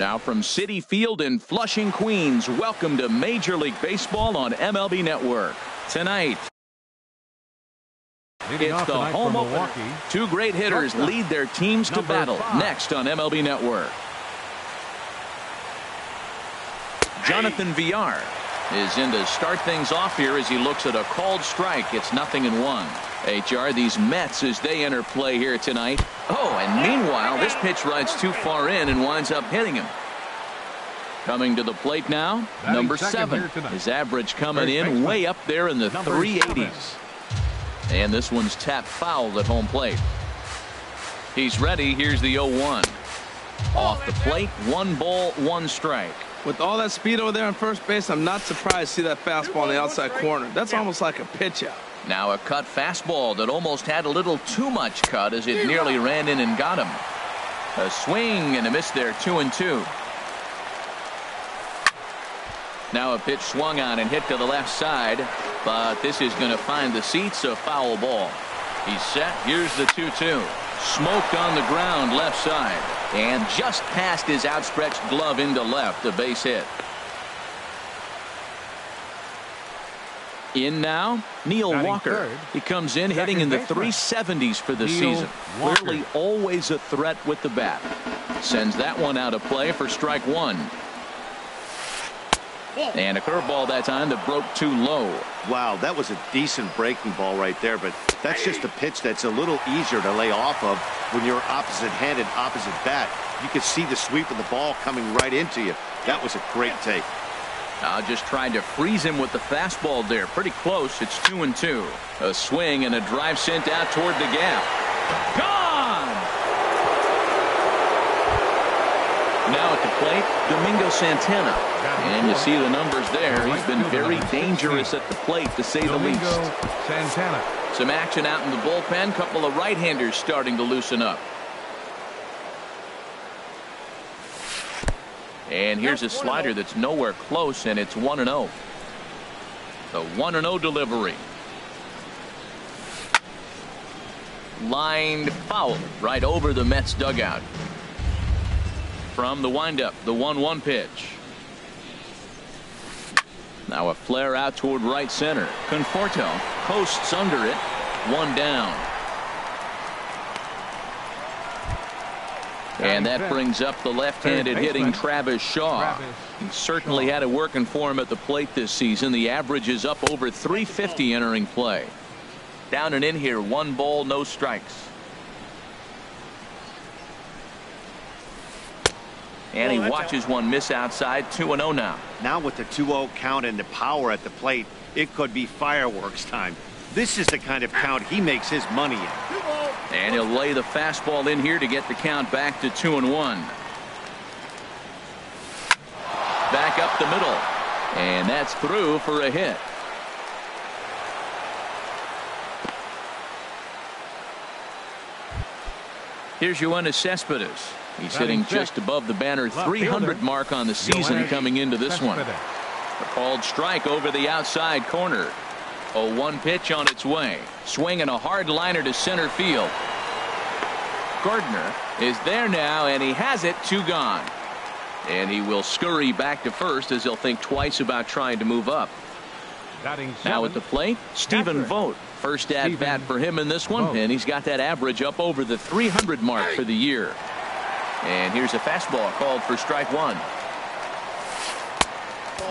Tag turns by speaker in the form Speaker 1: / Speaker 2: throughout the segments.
Speaker 1: Now from Citi Field in Flushing, Queens, welcome to Major League Baseball on MLB Network. Tonight, it's the home opener. Two great hitters lead their teams to battle. Next on MLB Network. Jonathan Villar is in to start things off here as he looks at a called strike. It's 0-1. HR, these Mets as they enter play here tonight. Oh, and meanwhile, this pitch rides too far in and winds up hitting him. Coming to the plate now, number 7. His average coming in way up there in the 380s. And this one's tapped foul at home plate. He's ready. Here's the 0-1. Off the plate, 1 ball, 1 strike.
Speaker 2: With all that speed over there on first base, I'm not surprised to see that fastball in the outside corner. That's almost like a pitch out.
Speaker 1: Now a cut fastball that almost had a little too much cut as it nearly ran in and got him. A swing and a miss there, 2-2. Now a pitch swung on and hit to the left side, but this is going to find the seats, a foul ball. He's set. Here's the 2-2. Smoked on the ground left side and just past his outstretched glove into left, a base hit. In now, Neil Walker. He comes in hitting in the 370s for the season. Clearly always a threat with the bat. Sends that one out of play for strike 1. And a curveball that time that broke too low.
Speaker 3: Wow, that was a decent breaking ball right there, but that's just a pitch that's a little easier to lay off of when you're opposite-handed, opposite bat. You could see the sweep of the ball coming right into you. That was a great take.
Speaker 1: Just trying to freeze him with the fastball there. Pretty close. It's 2-2. A swing and a drive sent out toward the gap. Gone! Now at the plate, Domingo Santana. And you see the numbers there. He's been very dangerous at the plate, to say the least.
Speaker 4: Santana.
Speaker 1: Some action out in the bullpen. Couple of right-handers starting to loosen up. And here's a slider that's nowhere close, and it's 1-0. The 1-0 delivery. Lined foul right over the Mets dugout. From the windup, the 1-1 pitch. Now a flare out toward right center. Conforto posts under it. 1 down. And that brings up the left-handed hitting Travis Shaw. He certainly had it working for him at the plate this season. The average is up over 350 entering play. Down and in here, 1 ball, no strikes. And he watches one miss outside. 2-0 now.
Speaker 3: Now with the 2-0 count and the power at the plate, it could be fireworks time. This is the kind of count he makes his money in.
Speaker 1: And he'll lay the fastball in here to get the count back to 2-1. Back up the middle. And that's through for a hit. Here's Yoenis Cespedes. He's hitting just above the banner 300 mark on the season coming into this one. A called strike over the outside corner. 0-1 pitch on its way. Swinging a hard liner to center field. Gardner is there now, and he has it. 2 gone. And he will scurry back to first as he'll think twice about trying to move up. Now at the plate, Stephen Vogt. First at bat for him in this one, and he's got that average up over the 300 mark for the year. And here's a fastball called for strike 1.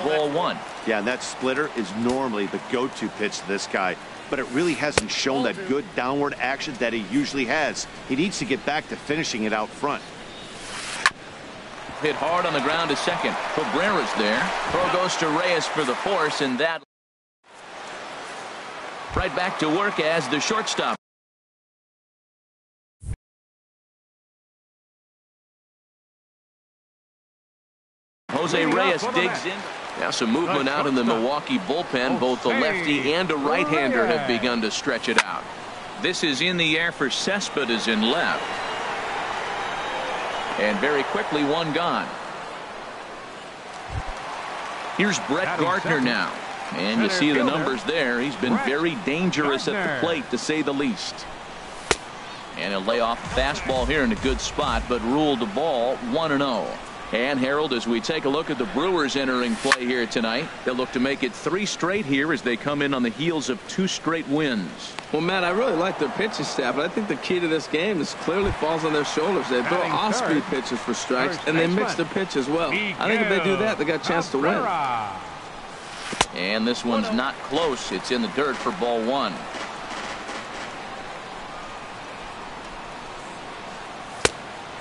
Speaker 1: Ball 1.
Speaker 3: Yeah, and that splitter is normally the go-to pitch to this guy, but it really hasn't shown that good downward action that he usually has. He needs to get back to finishing it out front.
Speaker 1: Hit hard on the ground to second. Cabrera's there. Throw goes to Reyes for the force, and that right back to work as the shortstop. Jose Reyes digs in. Now some movement out in the Milwaukee bullpen. Both the lefty and a right-hander have begun to stretch it out. This is in the air for Cespedes in left. And very quickly, 1 gone. Here's Brett Gardner now. And you see the numbers there. He's been very dangerous at the plate, to say the least. And he'll lay off the fastball here in a good spot, but ruled the ball 1-0. And Harold, as we take a look at the Brewers entering play here tonight, they'll look to make it 3 straight here as they come in on the heels of 2 straight wins.
Speaker 2: Well, Matt, I really like their pitching staff, but I think the key to this game is clearly falls on their shoulders. They throw off-speed pitches for strikes, and they mix the pitch as well. I think if they do that, they got a chance to win.
Speaker 1: And this one's not close. It's in the dirt for ball 1.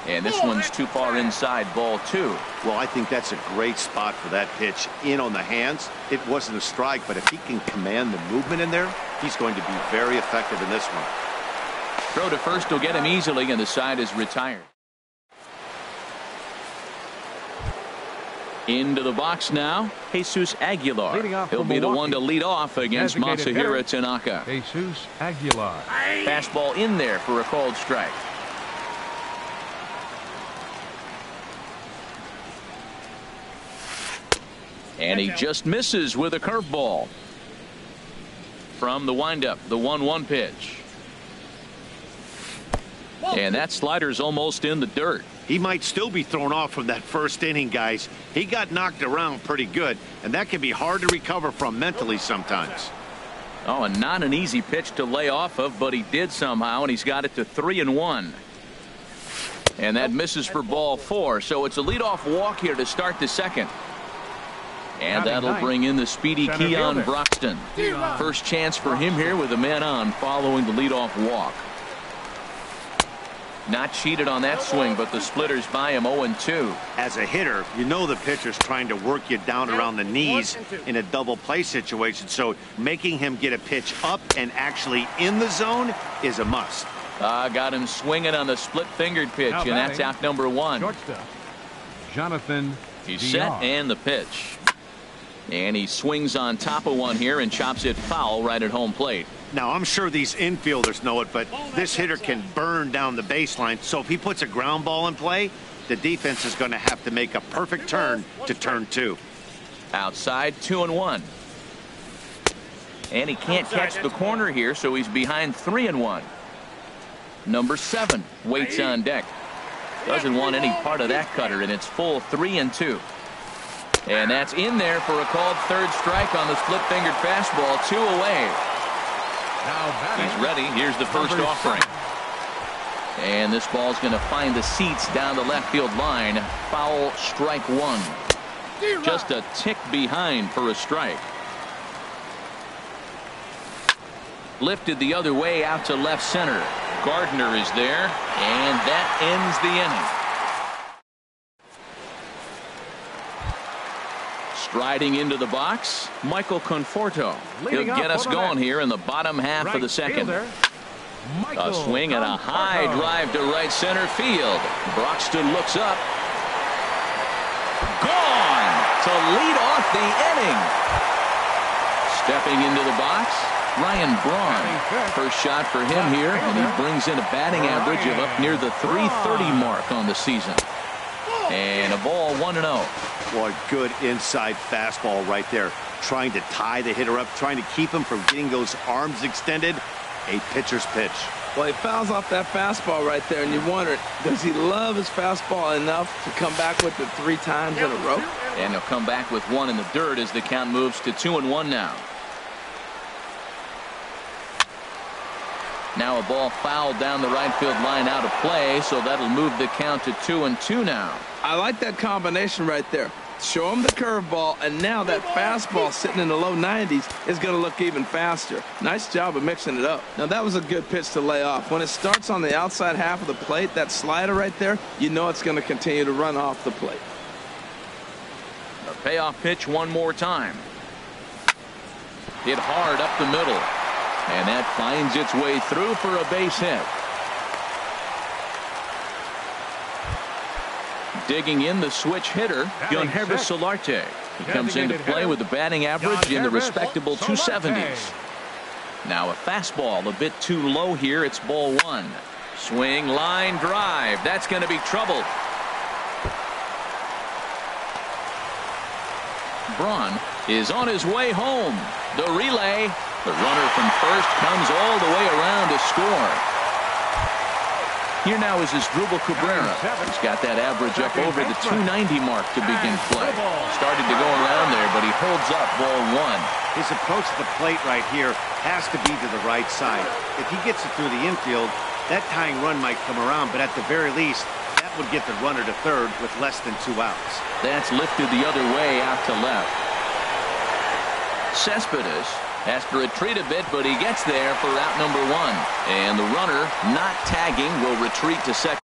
Speaker 1: And this one's too far inside, ball 2.
Speaker 3: Well, I think that's a great spot for that pitch. In on the hands. It wasn't a strike, but if he can command the movement in there, he's going to be very effective in this one.
Speaker 1: Throw to first will get him easily, and the side is retired. Into the box now, Jesus Aguilar. He'll be the one to lead off against Masahiro Tanaka.
Speaker 4: Jesus Aguilar.
Speaker 1: Fastball in there for a called strike. And he just misses with a curveball. From the windup, the 1-1 pitch. And that slider's almost in the dirt.
Speaker 3: He might still be thrown off from that first inning, guys. He got knocked around pretty good, and that can be hard to recover from mentally sometimes.
Speaker 1: Oh, and not an easy pitch to lay off of, but he did somehow, and he's got it to 3-1. And that misses for ball 4, so it's a leadoff walk here to start the second. And that'll bring in the speedy Keon Broxton. First chance for him here with a man on following the leadoff walk. Not cheated on that swing, but the splitters by him 0-2.
Speaker 3: As a hitter, you know the pitcher's trying to work you down around the knees in a double play situation, so making him get a pitch up and actually in the zone is a must.
Speaker 1: Got him swinging on the split-fingered pitch, and that's out number 1.
Speaker 4: Shortstop, Jonathan
Speaker 1: He's
Speaker 4: VR.
Speaker 1: set and the pitch. And he swings on top of one here and chops it foul right at home plate.
Speaker 3: Now, I'm sure these infielders know it, but this hitter can burn down the baseline. So if he puts a ground ball in play, the defense is going to have to make a perfect turn to turn 2.
Speaker 1: Outside, 2-1. And he can't catch the corner here, so he's behind 3-1. Number 7 waits on deck. Doesn't want any part of that cutter, and it's full 3-2. And that's in there for a called third strike on the split-fingered fastball. 2 away. He's ready. Here's the first offering. And this ball's going to find the seats down the left field line. Foul, strike 1. Just a tick behind for a strike. Lifted the other way out to left center. Gardner is there, and that ends the inning. Striding into the box, Michael Conforto. He'll get us going here in the bottom half of the second. A swing and a high drive to right center field. Broxton looks up. Gone to lead off the inning. Stepping into the box, Ryan Braun. First shot for him here, and he brings in a batting average of up near the .330 mark on the season. And a ball 1-0.
Speaker 3: Boy, good inside fastball right there. Trying to tie the hitter up, trying to keep him from getting those arms extended. A pitcher's pitch.
Speaker 2: Well, he fouls off that fastball right there, and you wonder, does he love his fastball enough to come back with it 3 times in a row?
Speaker 1: And he'll come back with 1 in the dirt as the count moves to 2-1 now. Now a ball fouled down the right field line out of play, so that'll move the count to 2-2 now.
Speaker 2: I like that combination right there. Show him the curveball, and now that fastball sitting in the low 90s is going to look even faster. Nice job of mixing it up. Now, that was a good pitch to lay off. When it starts on the outside half of the plate, that slider right there, you know it's going to continue to run off the plate.
Speaker 1: A payoff pitch one more time. Hit hard up the middle. And that finds its way through for a base hit. Digging in the switch hitter, Yangervis Solarte. He comes into play with a batting average in the respectable 270s. Now a fastball a bit too low here. It's ball 1. Swing, line drive. That's going to be trouble. Braun is on his way home. The relay. The runner from first comes all the way around to score. Here now is his Drupal Cabrera. He's got that average up over the 290 mark to begin play. Started to go around there, but he holds up ball one.
Speaker 3: His approach to the plate right here has to be to the right side. If he gets it through the infield, that tying run might come around, but at the very least, that would get the runner to third with less than 2 outs. That's
Speaker 1: lifted the other way out to left. Cespedes has to retreat a bit, but he gets there for out number one. And the runner, not tagging, will retreat to second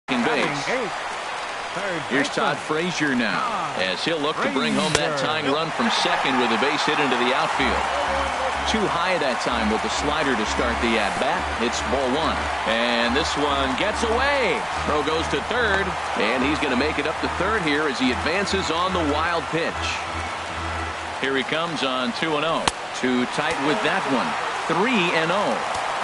Speaker 1: base. Here's Todd Frazier now, as he'll look to bring home that tying run from second with a base hit into the outfield. Too high that time with the slider to start the at-bat. It's ball one. And this one gets away. Throw goes to third, and he's going to make it up to third here as he advances on the wild pitch. Here he comes on 2-0. Too tight with that one. 3-0.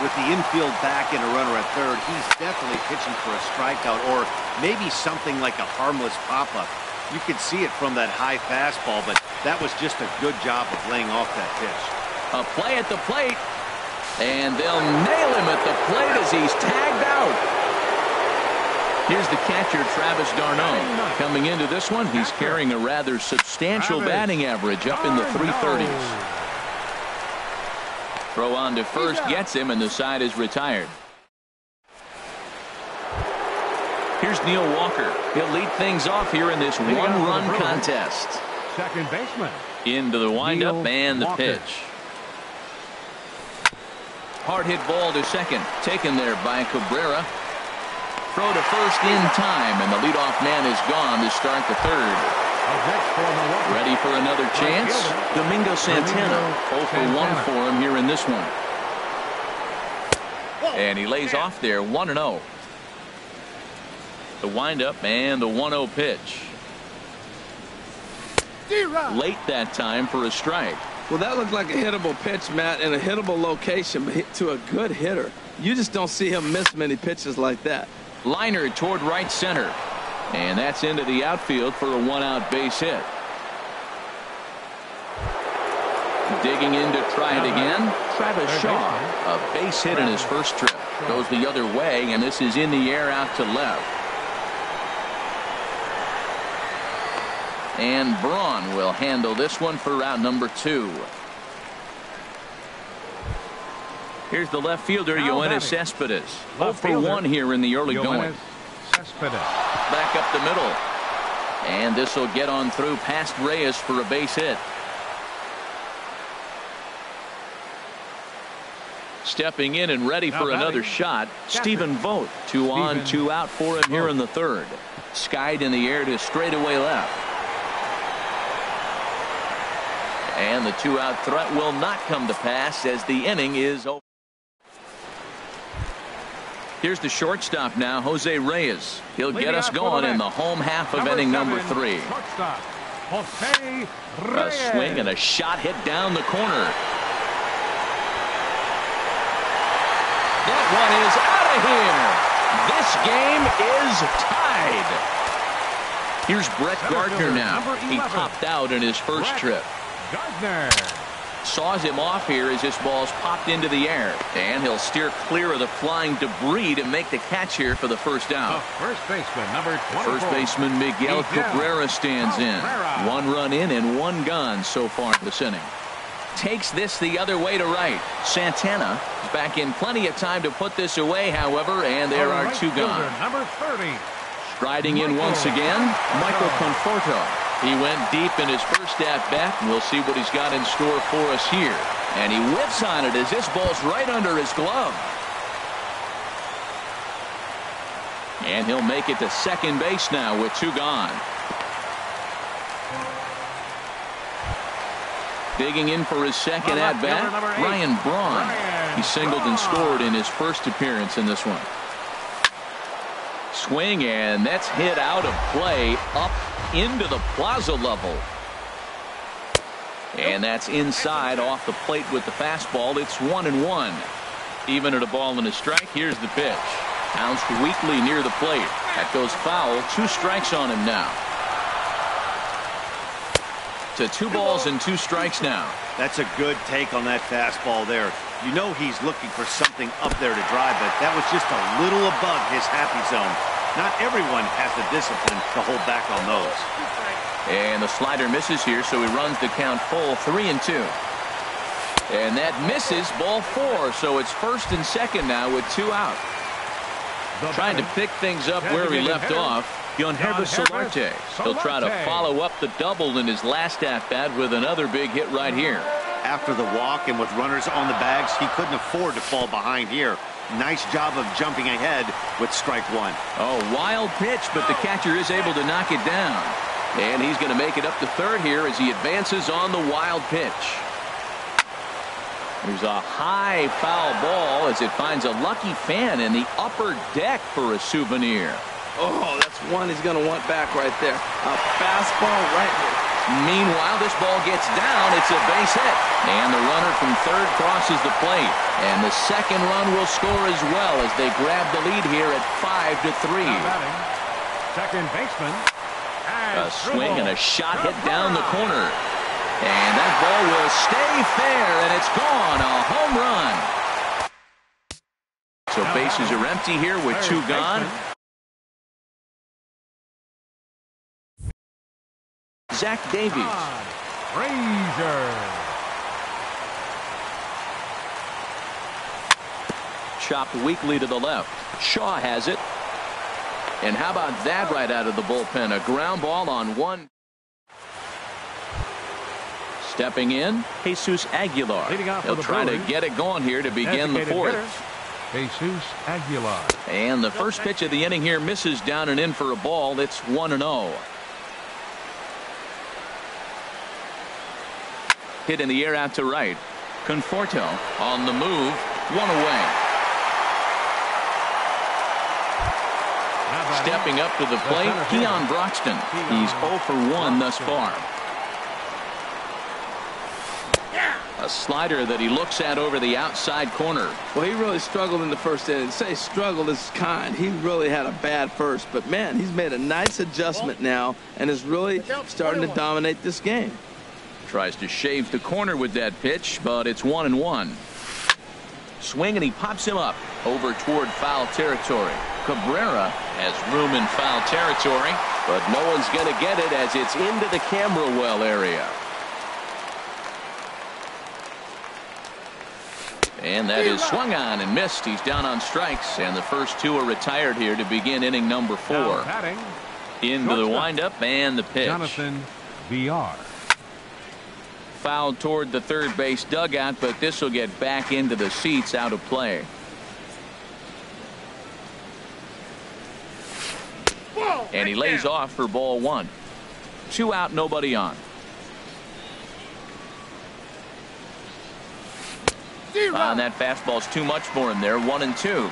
Speaker 3: With the infield back and a runner at third, he's definitely pitching for a strikeout or maybe something like a harmless pop-up. You could see it from that high fastball, but that was just a good job of laying off that pitch.
Speaker 1: A play at the plate, and they'll nail him at the plate as he's tagged out. Here's the catcher, Travis d'Arnaud. Coming into this one, he's carrying a rather substantial batting average up in the 330s. Throw on to first gets him, and the side is retired. Here's Neil Walker. He'll lead things off here in this one-run contest.
Speaker 4: Second baseman.
Speaker 1: Into the windup and the pitch. Hard hit ball to second. Taken there by Cabrera. Throw to first in time, and the leadoff man is gone to start the third. Ready for another chance? Domingo Santana. 0 for 1 for him here in this one. And he lays off there, 1-0. The windup and the 1-0 pitch. Late that time for a strike.
Speaker 2: Well, that looked like a hittable pitch, Matt, in a hittable location, but hit to a good hitter. You just don't see him miss many pitches like that.
Speaker 1: Liner toward right center. And that's into the outfield for a 1-out base hit. Digging in to try it again. Travis Shaw. A base hit in his first trip. Goes the other way, and this is in the air out to left. And Braun will handle this one for route number 2. Here's the left fielder, Yoenis Cespedes. 0 for 1 here in the early going. Back up the middle. And this will get on through past Reyes for a base hit. Stepping in and ready for another shot, Stephen Vogt. 2 on, 2 out for him here in the third. Skied in the air to straightaway left. And the 2-out threat will not come to pass as the inning is over. Here's the shortstop now, Jose Reyes. He'll get us going in the home half of inning number 3. A swing and a shot hit down the corner. That one is out of here. This game is tied. Here's Brett Gardner now. He popped out in his first trip.
Speaker 4: Gardner
Speaker 1: saws him off here as this ball's popped into the air, and he'll steer clear of the flying debris to make the catch here for the first out.
Speaker 4: First baseman number 24.
Speaker 1: First baseman Miguel Cabrera stands in. 1 run in and 1 gone so far this inning. Takes this the other way to right. Santana is back in plenty of time to put this away, however, and there are 2 gone.
Speaker 4: Number 30.
Speaker 1: Striding in once again, Michael Conforto. He went deep in his first at-bat, and we'll see what he's got in store for us here. And he whips on it as this ball's right under his glove. And he'll make it to second base now with 2 gone. Digging in for his second at-bat, Ryan Braun. He singled and scored in his first appearance in this one. Swing, and that's hit out of play up into the plaza level. And that's inside off the plate with the fastball. It's 1-1. Even at a ball and a strike. Here's the pitch. Bounced weakly near the plate. That goes foul. 2 strikes on him now. To 2 balls and 2 strikes now.
Speaker 3: That's a good take on that fastball there. You know he's looking for something up there to drive, but that was just a little above his happy zone. Not everyone has the discipline to hold back on those.
Speaker 1: And the slider misses here, so he runs the count full 3-2. And that misses, ball 4, so it's first and second now with 2 out. Trying to pick things up where he left off. Yonhever Solarte. He'll try to follow up the double in his last at-bat with another big hit right here.
Speaker 3: After the walk and with runners on the bags, he couldn't afford to fall behind here. Nice job of jumping ahead with strike 1.
Speaker 1: Oh, wild pitch, but the catcher is able to knock it down. And he's going to make it up to third here as he advances on the wild pitch. There's a high foul ball as it finds a lucky fan in the upper deck for a souvenir.
Speaker 2: Oh, that's one he's going to want back right there. A fastball right here.
Speaker 1: Meanwhile, this ball gets down. It's a base hit. And the runner from third crosses the plate. And the second run will score as well as they grab the lead here at 5-3.
Speaker 4: Second baseman.
Speaker 1: A swing and a shot hit down the corner. And that ball will stay fair, and it's gone. A home run. So bases are empty here with 2 gone. Zach Davies.
Speaker 4: Frazier.
Speaker 1: Chopped weakly to the left. Shaw has it. And how about that right out of the bullpen? A ground ball on 1. Stepping in, Jesus Aguilar. He'll try to get it going here to begin the 4th.
Speaker 4: Jesus Aguilar.
Speaker 1: And the first pitch of the inning here misses down and in for a ball. It's 1-0. Hit in the air out to right. Conforto on the move. 1 away. Stepping up to the plate, Keon Broxton. He's 0 for 1 thus far. A slider that he looks at over the outside corner.
Speaker 2: Well, he really struggled in the first inning. Say struggled is kind. He really had a bad first. But, man, he's made a nice adjustment now and is really starting to dominate this game.
Speaker 1: Tries to shave the corner with that pitch, but it's 1-1. Swing, and he pops him up over toward foul territory. Cabrera has room in foul territory, but no one's going to get it as it's into the camera well area. And that is swung on and missed. He's down on strikes, and the first 2 are retired here to begin inning number 4. Into the windup and the pitch.
Speaker 4: Jonathan VR.
Speaker 1: Fouled toward the third base dugout, but this will get back into the seats out of play. And he lays off for ball 1. 2 out, nobody on. And that fastball's too much for him there. 1-2.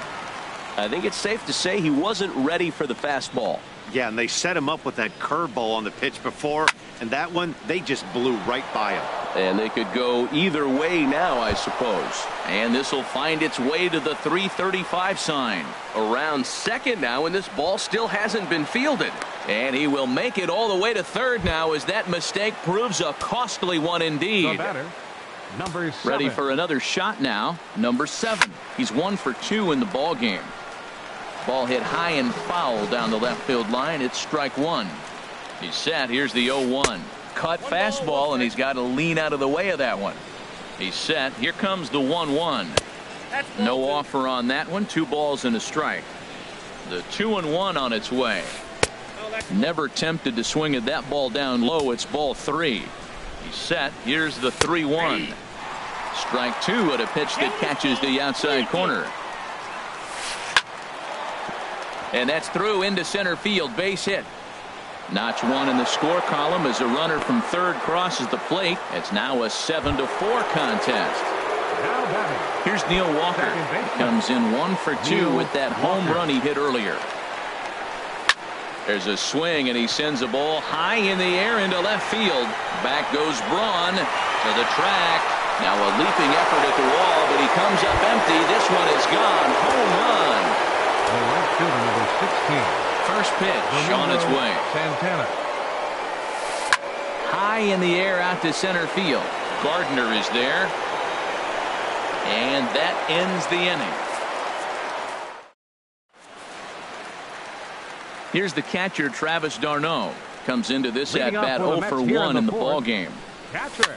Speaker 1: I think it's safe to say he wasn't ready for the fastball.
Speaker 3: Yeah, and they set him up with that curveball on the pitch before, and that one, they just blew right by him.
Speaker 1: And they could go either way now, I suppose. And this will find its way to the 335 sign. Around second now, and this ball still hasn't been fielded. And he will make it all the way to third now as that mistake proves a costly one indeed.
Speaker 4: The batter, number 7.
Speaker 1: Ready for another shot now. Number 7. He's 1 for 2 in the ball game. Ball hit high and foul down the left field line. It's strike 1. He's set. Here's the 0-1. Cut fastball, and he's got to lean out of the way of that one. He's set. Here comes the 1-1. No offer on that one. 2 balls and a strike. The 2-1 on its way. Never tempted to swing at that ball down low. It's ball 3. He's set. Here's the 3-1. Strike 2 at a pitch that catches the outside corner. And that's through into center field. Base hit. Notch 1 in the score column as a runner from third crosses the plate. It's now a 7-4 contest. Here's Neil Walker. Comes in 1 for 2 with that home run he hit earlier. There's a swing, and he sends a ball high in the air into left field. Back goes Braun to the track. Now a leaping effort at the wall, but he comes up empty. This one is gone. Home run.
Speaker 4: The right fielder, number 16.
Speaker 1: First pitch on its way.
Speaker 4: Santana.
Speaker 1: High high in the air out to center field. Gardner is there. And that ends the inning. Here's the catcher, Travis d'Arnaud. Comes into this at-bat 0 for 1 in the ball game.
Speaker 4: Catcher,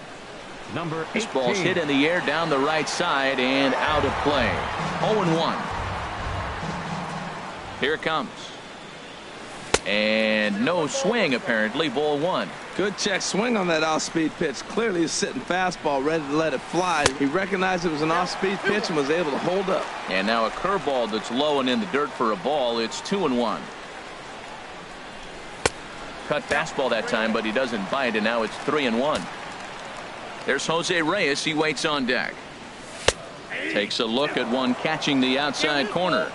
Speaker 4: number 18.
Speaker 1: This ball's hit in the air down the right side and out of play. 0-1. Here it comes. And no swing, apparently. Ball 1.
Speaker 2: Good check swing on that off-speed pitch. Clearly he's sitting fastball, ready to let it fly. He recognized it was an off-speed pitch and was able to hold up.
Speaker 1: And now a curveball that's low and in the dirt for a ball. It's 2-1. Cut fastball that time, but he doesn't bite, and now it's 3-1. There's Jose Reyes. He waits on deck. Takes a look at one catching the outside corner.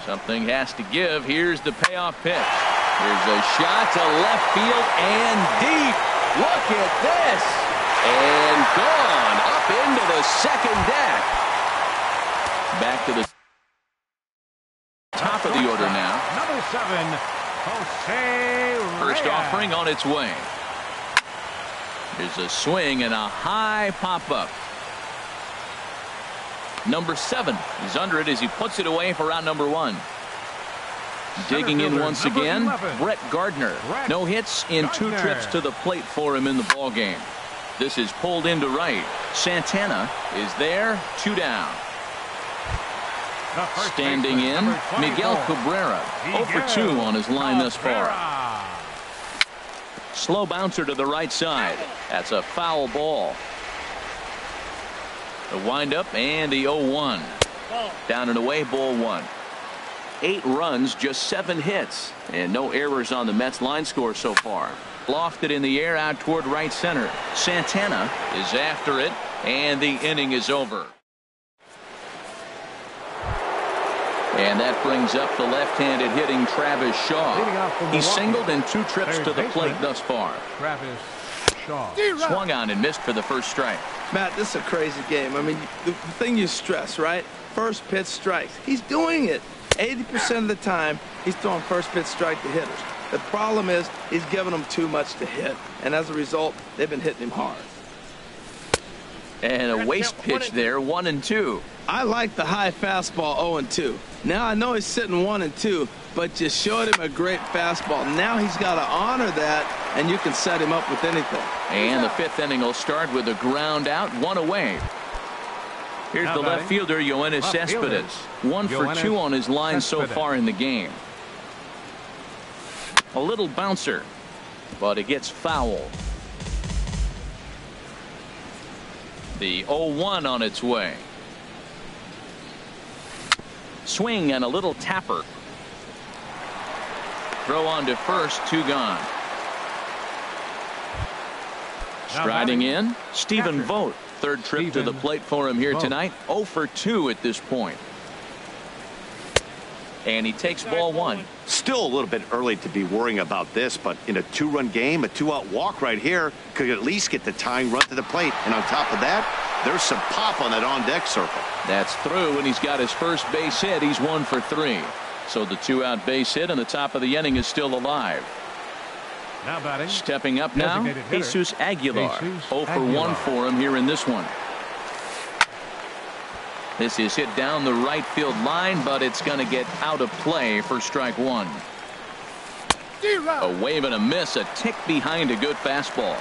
Speaker 1: Something has to give. Here's the payoff pitch. Here's a shot to left field and deep. Look at this. And gone up into the second deck. Back to the top of the order now.
Speaker 4: Number 7, Jose Reyes.
Speaker 1: First offering on its way. There's a swing and a high pop-up. Number 7 is under it as he puts it away for out number 1. Digging in once again, Brett Gardner. No hits in 2 trips to the plate for him in the ball game. This is pulled into right. Santana is there, 2 down. Standing in, Miguel Cabrera. 0 for 2 on his line thus far. Slow bouncer to the right side. That's a foul ball. The windup and the 0-1. Down and away, ball 1. 8 runs, just 7 hits, and no errors on the Mets line score so far. Lofted in the air out toward right center. Santana is after it, and the inning is over. And that brings up the left-handed hitting Travis Shaw. He's singled in 2 trips to the plate thus far.
Speaker 4: Travis Shaw.
Speaker 1: Swung on and missed for the first strike.
Speaker 2: Matt, this is a crazy game. I mean, the thing you stress, right? First pitch strikes. He's doing it. 80% of the time, he's throwing first pitch strike to hitters. The problem is he's giving them too much to hit, and as a result, they've been hitting him hard.
Speaker 1: And a waste pitch there, 1-2.
Speaker 2: I like the high fastball 0-2. Now I know he's sitting 1-2, but you showed him a great fastball. Now he's got to honor that, and you can set him up with anything.
Speaker 1: And the 5th inning will start with a ground out, 1 away. Here's the left fielder, Yoenis Cespedes. 1 for 2 on his line so far in the game. A little bouncer, but it gets foul. The 0-1 on its way. Swing and a little tapper. Throw on to first, 2 gone. Striding in, Stephen Vogt. 3rd trip to the plate for him here tonight. 0 for 2 at this point. And he takes ball 1.
Speaker 3: Still a little bit early to be worrying about this, but in a 2-run game, a 2-out walk right here could at least get the tying run to the plate. And on top of that, there's some pop on that on-deck circle.
Speaker 1: That's through, and he's got his first base hit. He's 1 for 3. So the 2-out base hit, and the top of the inning is still alive.
Speaker 4: Now batting.
Speaker 1: Stepping up now, Jesus Aguilar. 0 for 1 for him here in this one. This is hit down the right field line, but it's going to get out of play for strike 1. A wave and a miss, a tick behind a good fastball.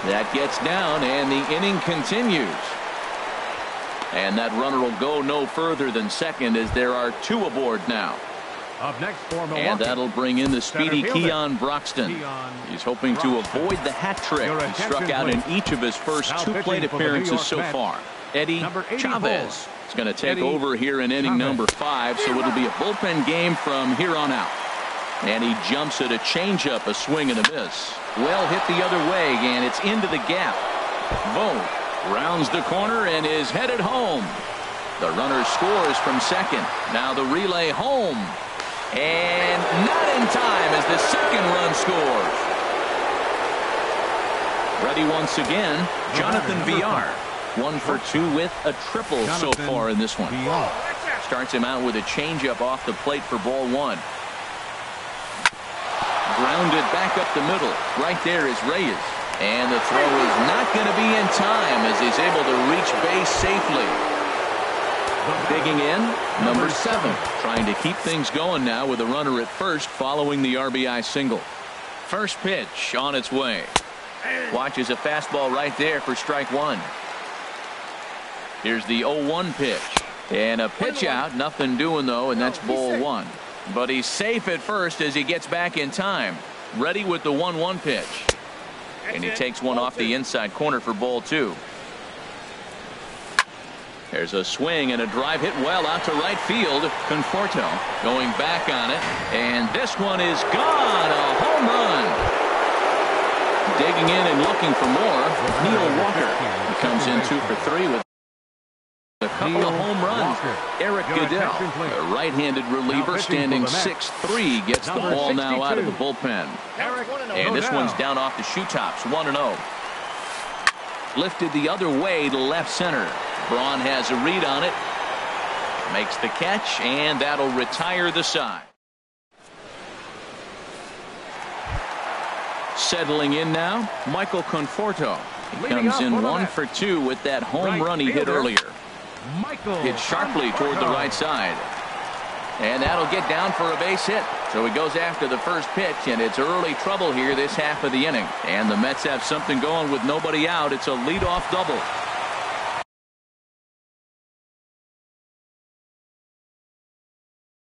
Speaker 1: That gets down, and the inning continues. And that runner will go no further than second as there are 2 aboard now.
Speaker 4: Up next for Milwaukee.
Speaker 1: And that'll bring in the speedy Keon Broxton. He's hoping to avoid the hat trick. He struck out in each of his first 2 plate appearances so far. Eddie Chavez is going to take over here in inning number 5, so it'll be a bullpen game from here on out. And he jumps at a changeup, a swing and a miss. Well hit the other way, and it's into the gap. Vogt rounds the corner and is headed home. The runner scores from second. Now the relay home. And not in time as the second run scores. Ready once again, Jonathan Villar. 1 for 2 with a triple so far in this one. Starts him out with a changeup off the plate for ball 1. Grounded back up the middle. Right there is Reyes. And the throw is not going to be in time as he's able to reach base safely. Digging in, number 7. Trying to keep things going now with a runner at first following the RBI single. First pitch on its way. Watches a fastball right there for strike 1. Here's the 0-1 pitch. And a pitch out. Nothing doing, though, and that's ball 1. But he's safe at first as he gets back in time. Ready with the 1-1 pitch. And he takes one off the inside corner for ball 2. There's a swing and a drive hit well out to right field. Conforto going back on it. And this one is gone. A home run. Digging in and looking for more. Neil Walker. He comes in 2 for 3 with a couple of home runs. Eric Goodell, a right-handed reliever, standing 6'3", gets the ball now out of the bullpen. And this one's down off the shoe tops, 1-0. Lifted the other way to left center. Braun has a read on it. Makes the catch, and that'll retire the side. Settling in now, Michael Conforto. He comes in 1 for 2 with that home run he hit earlier. Hit sharply toward the right side. And that'll get down for a base hit. So he goes after the first pitch, and it's early trouble here this half of the inning. And the Mets have something going with nobody out. It's a leadoff double.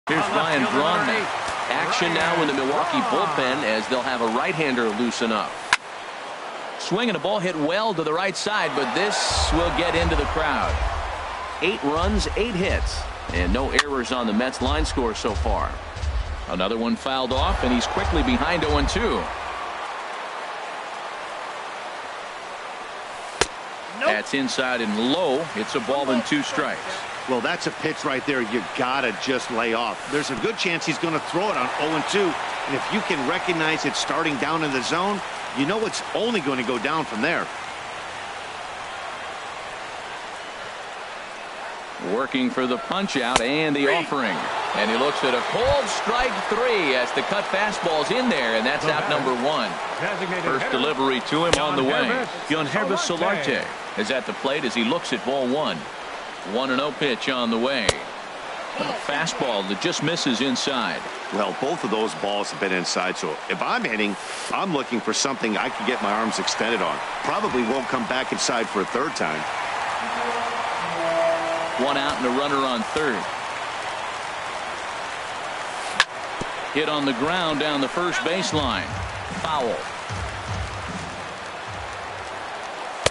Speaker 1: Here's Ryan Braun now. Action now in the Milwaukee bullpen as they'll have a right-hander loosen up. Swing and a ball hit well to the right side, but this will get into the crowd. 8 runs, 8 hits, and no errors on the Mets line score so far. Another one fouled off, and he's quickly behind 0-2. That's inside and low. It's a ball and 2 strikes.
Speaker 3: Well, that's a pitch right there you gotta just lay off. There's a good chance he's going to throw it on 0-2, and if you can recognize it starting down in the zone, you know it's only going to go down from there.
Speaker 1: Working for the punch out and the offering. And he looks at a cold strike 3 as the cut fastball's in there, and that's out number 1. First delivery to him on the way. Yohannes Solarte is at the plate as he looks at ball 1. 1-0 pitch on the way. A fastball that just misses inside.
Speaker 3: Well, both of those balls have been inside, so if I'm hitting, I'm looking for something I can get my arms extended on. Probably won't come back inside for a third time.
Speaker 1: 1 out and a runner on third. Hit on the ground down the first baseline. Foul.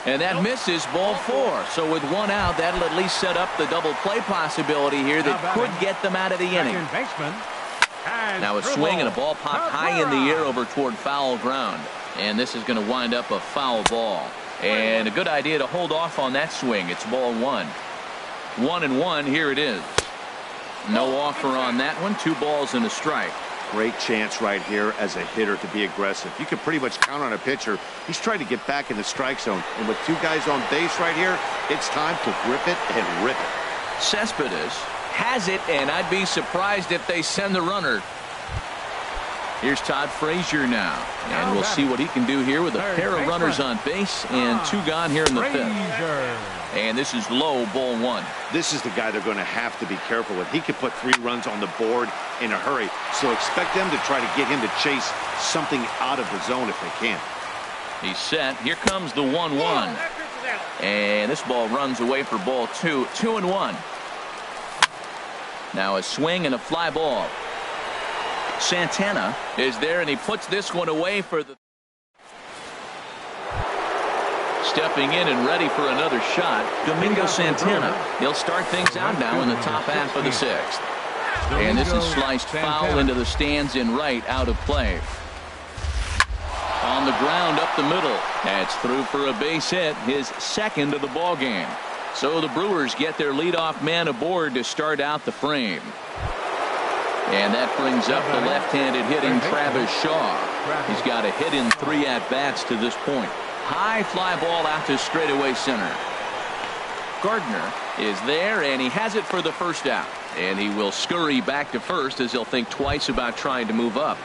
Speaker 1: And that misses ball 4. So with 1 out, that'll at least set up the double play possibility here that could get them out of the inning. Now a swing and a ball popped high in the air over toward foul ground. And this is going to wind up a foul ball. And a good idea to hold off on that swing. It's ball 1. 1-1, here it is. No offer on that one. 2 balls and a strike.
Speaker 3: Great chance right here as a hitter to be aggressive. You can pretty much count on a pitcher. He's trying to get back in the strike zone. And with 2 guys on base right here, it's time to grip it and rip it.
Speaker 1: Cespedes has it, and I'd be surprised if they send the runner. Here's Todd Frazier now. And we'll see what he can do here with a pair of runners on base and 2 gone here in the 5th. And this is low, ball 1.
Speaker 3: This is the guy they're going to have to be careful with. He could put 3 runs on the board in a hurry. So expect them to try to get him to chase something out of the zone if they can.
Speaker 1: He's set. Here comes the 1-1. And this ball runs away for ball 2. 2-1. Now a swing and a fly ball. Santana is there, and he puts this one away for the... Stepping in and ready for another shot, Domingo Santana. He'll start things out now in the top half of the 6th. And this is sliced foul into the stands in right, out of play. On the ground up the middle. That's through for a base hit, his 2nd of the ball game. So the Brewers get their leadoff man aboard to start out the frame. And that brings up the left-handed hitting Travis Shaw. He's got a hit in 3 at-bats to this point. High fly ball out to straightaway center. Gardner is there, and he has it for the first out. And he will scurry back to first as he'll think twice about trying to move up.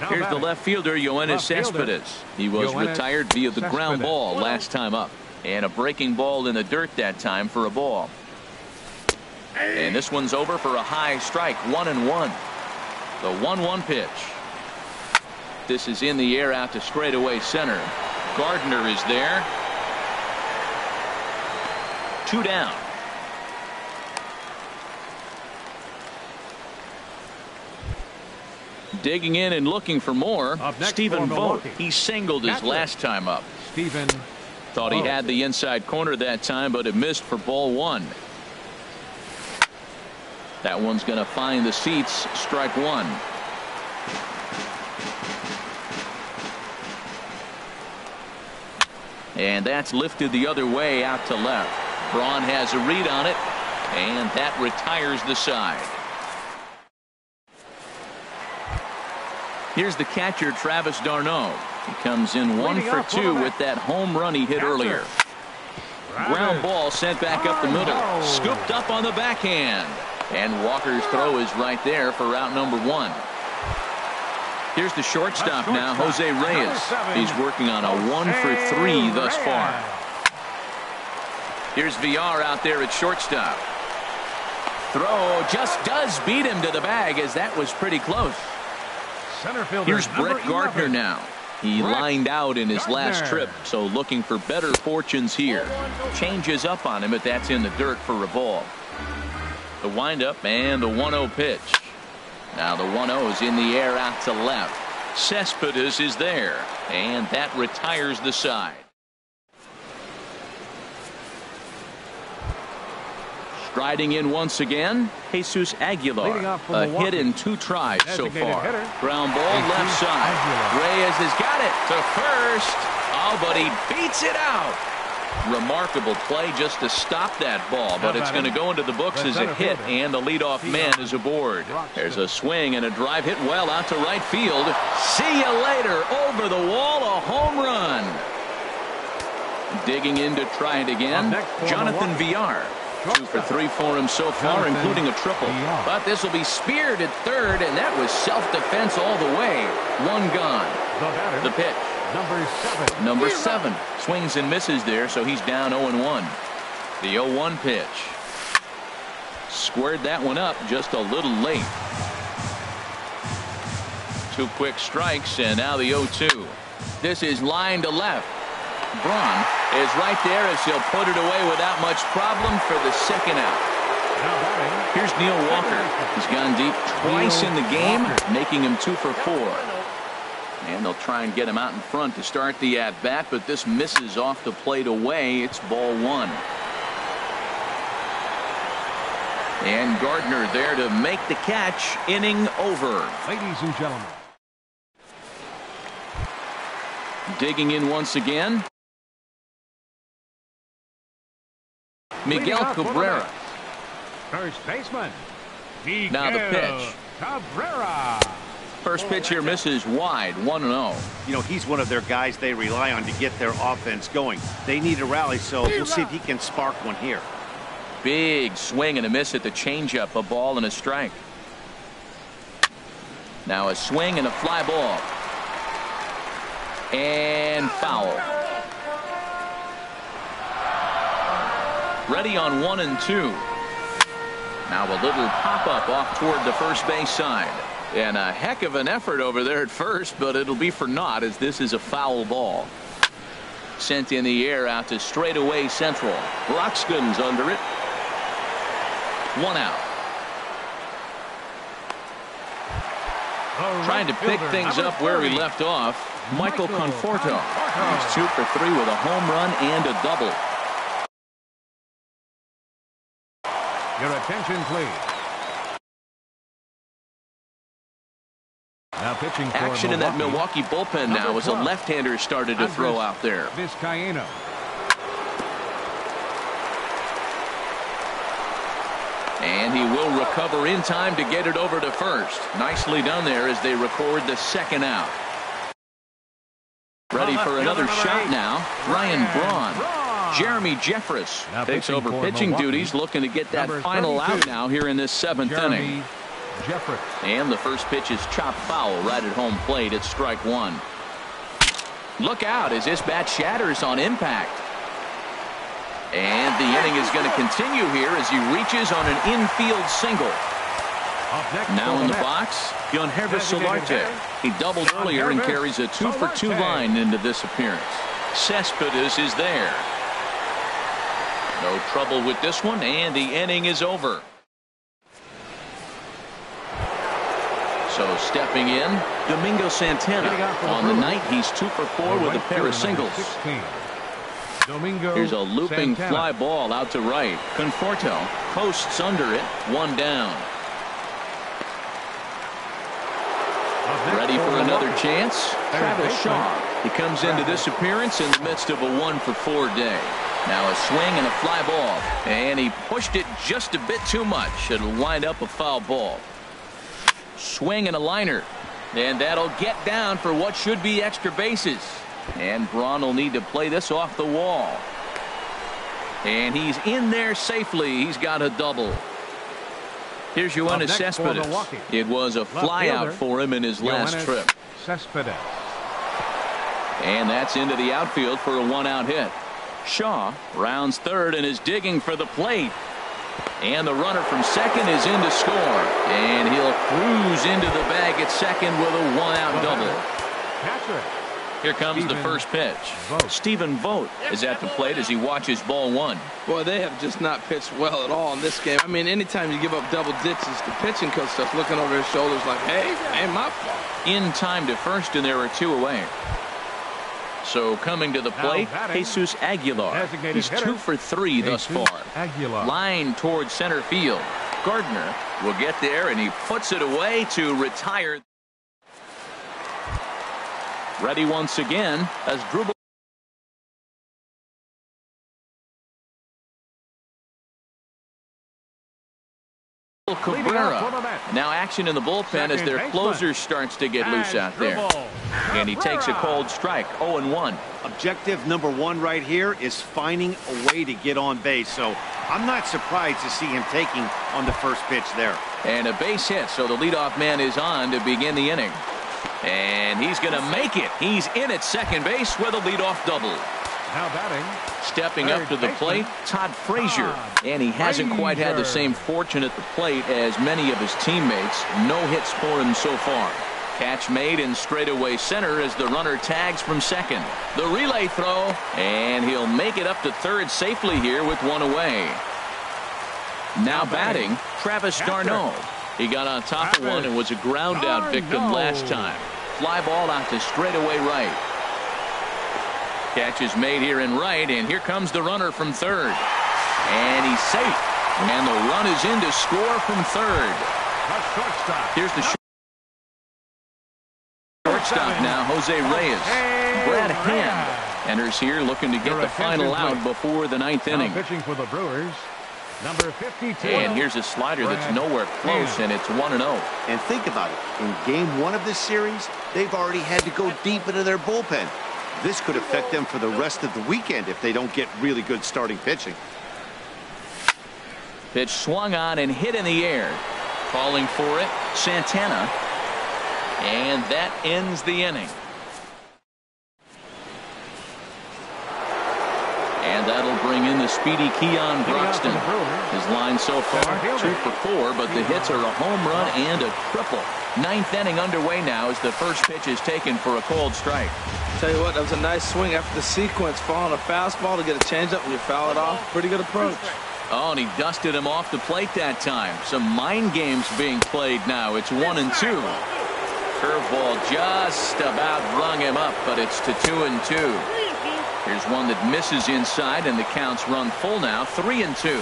Speaker 1: Here's the left fielder, Yoenis Cespedes. He was retired via the ground ball last time up. And a breaking ball in the dirt that time for a ball. And this one's over for a high strike, 1-1. The 1-1 pitch. This is in the air out to straightaway center. Gardner is there. 2 down. Digging in and looking for more. Stephen Vogt. He singled his last time up.
Speaker 4: Stephen
Speaker 1: thought he had the inside corner that time, but it missed for ball 1. That one's going to find the seats. Strike 1. And that's lifted the other way out to left. Braun has a read on it, and that retires the side. Here's the catcher, Travis d'Arnaud. He comes in 1 for 2 with that home run he hit earlier. Ground ball sent back up the middle. Scooped up on the backhand. And Walker's throw is right there for out number 1. Here's the shortstop now, Jose Reyes. He's working on a 1 for 3 thus far. Here's Villar out there at shortstop. Throw just does beat him to the bag, as that was pretty close. Here's Brett Gardner now. He lined out in his last trip, so looking for better fortunes here. Changes up on him, but that's in the dirt for a ball. The windup and the 1-0 pitch. Now the 1-0 is in the air out to left. Cespedes is there, and that retires the side. Striding in once again, Jesus Aguilar. A hit in 2 tries so far. Ground ball left side. Reyes has got it to first. Oh, but he beats it out. Remarkable play just to stop that ball, but it's going to go into the books as a hit, and the leadoff man is aboard. There's a swing and a drive hit well out to right field. See you later. Over the wall, a home run. Digging in to try it again, Jonathan Villar. 2 for 3 for him so far, including a triple. But this will be speared at third, and that was self-defense all the way. 1 gone. The pitch. Number 7. Swings and misses there, so he's down 0-1. The 0-1 pitch. Squared that one up just a little late. 2 quick strikes, and now the 0-2. This is line to left. Braun is right there as he'll put it away without much problem for the second out. Here's Neil Walker. He's gone deep twice in the game, making him 2 for 4. And they'll try and get him out in front to start the at-bat, but this misses off the plate away. It's ball 1. And Gardner there to make the catch. Inning over.
Speaker 4: Ladies and gentlemen.
Speaker 1: Digging in once again, Miguel Cabrera.
Speaker 4: First baseman.
Speaker 1: Now the pitch.
Speaker 4: Cabrera.
Speaker 1: First pitch here misses wide, 1-0.
Speaker 3: You know, he's one of their guys they rely on to get their offense going. They need a rally, so we'll see if he can spark one here.
Speaker 1: Big swing and a miss at the changeup, a ball and a strike. Now a swing and a fly ball. And foul. Ready on 1 and 2. Now a little pop-up off toward the first base side. And a heck of an effort over there at first, but it'll be for naught as this is a foul ball. Sent in the air out to straightaway central. Broxton's under it. 1 out. Trying to pick things up where he left off, Michael Conforto. He's 2 for 3 with a home run and a double.
Speaker 4: Your attention, please. Now pitching for
Speaker 1: Action in that Milwaukee bullpen now as a left-hander started to throw out there.
Speaker 4: Vizcaíno.
Speaker 1: And he will recover in time to get it over to first. Nicely done there as they record the second out. Ready for another shot now. Ryan Braun. Jeremy Jeffress takes over pitching duties, looking to get that final out now here in this 7th inning.
Speaker 4: Jeffrey.
Speaker 1: And the first pitch is chopped foul right at home plate. It's strike one. Look out as this bat shatters on impact. And the inning is going to continue here as he reaches on an infield single. Now in the box, Gunhervis Solarte. He doubled earlier and carries a 2-for-2 line into this appearance. Cespedes is there. No trouble with this one, and the inning is over. So stepping in, Domingo Santana. On the night, he's 2-for-4 with a pair of singles. Here's a looping fly ball out to right. Conforto posts under it, one down. Ready for another chance? Travis Shaw. He comes into this appearance in the midst of a 1-for-4 day. Now a swing and a fly ball. And he pushed it just a bit too much. It'll wind up a foul ball. Swing and a liner. And that'll get down for what should be extra bases. And Braun will need to play this off the wall. And he's in there safely. He's got a double. Here's Yoenis Cespedes. It was a flyout for him in his last trip.
Speaker 4: Cespedes.
Speaker 1: And that's into the outfield for a one-out hit. Shaw rounds third and is digging for the plate. And the runner from second is in to score. And he'll cruise into the bag at second with a one-out double.
Speaker 4: Catcher.
Speaker 1: Here comes the first pitch. Stephen Vogt is at the plate as he watches ball one.
Speaker 2: Boy, they have just not pitched well at all in this game. I mean, anytime you give up double digits, the pitching coach starts looking over his shoulders like, hey, ain't my fault.
Speaker 1: In time to first, and there are two away. So coming to the plate, Jesus Aguilar. He's 2-for-3 thus far. Line towards center field. Gardner will get there, and he puts it away to retire. Ready once again as Drupal Cabrera. Now action in the bullpen as their closer starts to get loose out there. And he takes a cold strike, 0-1.
Speaker 3: Objective number one right here is finding a way to get on base. So I'm not surprised to see him taking on the first pitch there.
Speaker 1: And a base hit, so the leadoff man is on to begin the inning. And he's going to make it. He's in at second base with a leadoff double.
Speaker 4: Now batting.
Speaker 1: Stepping up to the plate, Todd Frazier. And he hasn't quite had the same fortune at the plate as many of his teammates. No hits for him so far. Catch made in straightaway center as the runner tags from second. The relay throw, and he'll make it up to third safely here with one away. Now batting, Travis d'Arnaud. He got on top of one and was a ground out victim last time. Fly ball out to straightaway right. Catch is made here in right, and here comes the runner from third. And he's safe. And the run is in to score from third. Here's the shortstop now, Jose Reyes. Brad Hand enters here looking to get the final out before the ninth inning.
Speaker 4: Pitching for the Brewers, number 52.
Speaker 1: And here's a slider that's nowhere close, and it's 1-0.
Speaker 3: And think about it. In game one of this series, they've already had to go deep into their bullpen. This could affect them for the rest of the weekend if they don't get really good starting pitching.
Speaker 1: Pitch swung on and hit in the air. Calling for it, Santana. And that ends the inning. And that'll bring in the speedy Keon Broxton. His line so far, 2-for-4, but the hits are a home run and a triple. Ninth inning underway now as the first pitch is taken for a cold strike.
Speaker 2: Tell you what, that was a nice swing after the sequence. Following a fastball to get a changeup and you foul it off. Pretty good approach.
Speaker 1: Oh, and he dusted him off the plate that time. Some mind games being played now. It's 1-2. Curveball just about rung him up, but it's to 2-2. Here's one that misses inside, and the counts run full now, 3-2.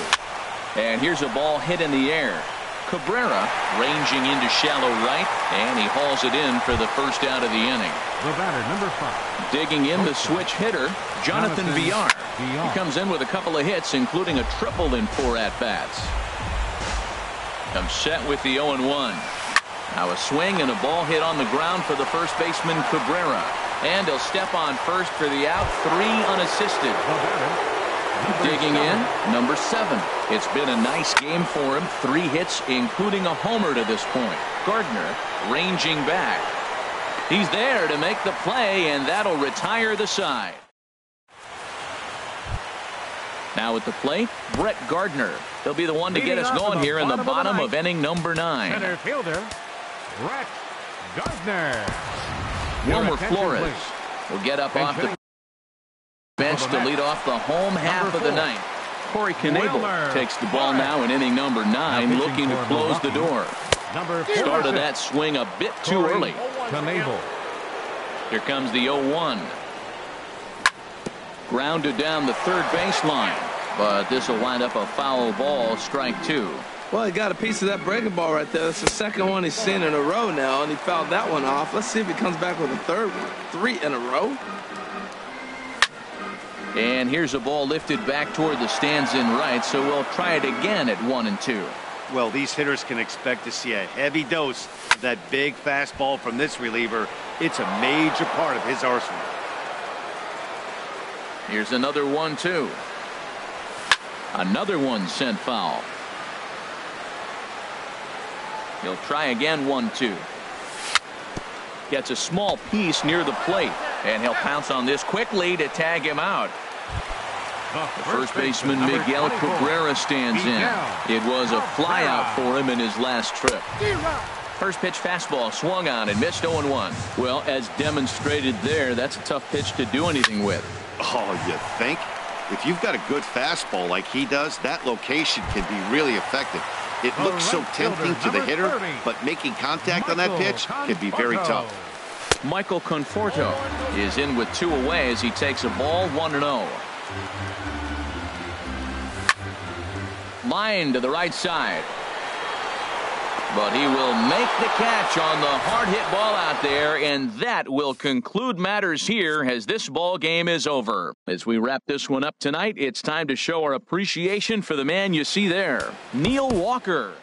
Speaker 1: And here's a ball hit in the air. Cabrera ranging into shallow right, and he hauls it in for the first out of the inning.
Speaker 4: The batter, number 5.
Speaker 1: Digging in the switch hitter, Jonathan Villar. He comes in with a couple of hits, including a triple in 4 at-bats. Comes set with the 0-1. Now a swing and a ball hit on the ground for the first baseman, Cabrera. And he'll step on first for the out, 3 unassisted. Digging in, number 7. It's been a nice game for him. 3 hits, including a homer to this point. Gardner ranging back. He's there to make the play, and that'll retire the side. Now at the plate, Brett Gardner. He'll be the one to get us going here in the bottom of inning number 9.
Speaker 4: Center fielder, Brett Gardner.
Speaker 1: Wilmer Flores will get up off the bench to lead off the home half of the ninth. Corey Knebel takes the ball now in inning number 9, looking to close the door. Started that swing a bit too early. Here comes the 0-1. Grounded down the third baseline, but this will wind up a foul ball, strike 2.
Speaker 2: Well, he got a piece of that breaking ball right there. That's the second one he's seen in a row now, and he fouled that one off. Let's see if he comes back with a third one. 3 in a row.
Speaker 1: And here's a ball lifted back toward the stands in right, so we'll try it again at 1 and 2.
Speaker 3: Well, these hitters can expect to see a heavy dose of that big fastball from this reliever. It's a major part of his arsenal.
Speaker 1: Here's another 1-2. Another one sent foul. He'll try again 1-2. Gets a small piece near the plate, and he'll pounce on this quickly to tag him out. The first baseman Miguel Cabrera stands in. It was a flyout for him in his last trip. First pitch fastball swung on and missed 0-1. Well, as demonstrated there, that's a tough pitch to do anything with.
Speaker 3: Oh, you think? If you've got a good fastball like he does, that location can be really effective. It looks so tempting to the hitter, but making contact on that pitch can be very tough.
Speaker 1: Michael Conforto is in with 2 away as he takes a ball 1-0. Line to the right side. But he will make the catch on the hard hit ball out there, and that will conclude matters here as this ball game is over. As we wrap this one up tonight, it's time to show our appreciation for the man you see there, Neil Walker.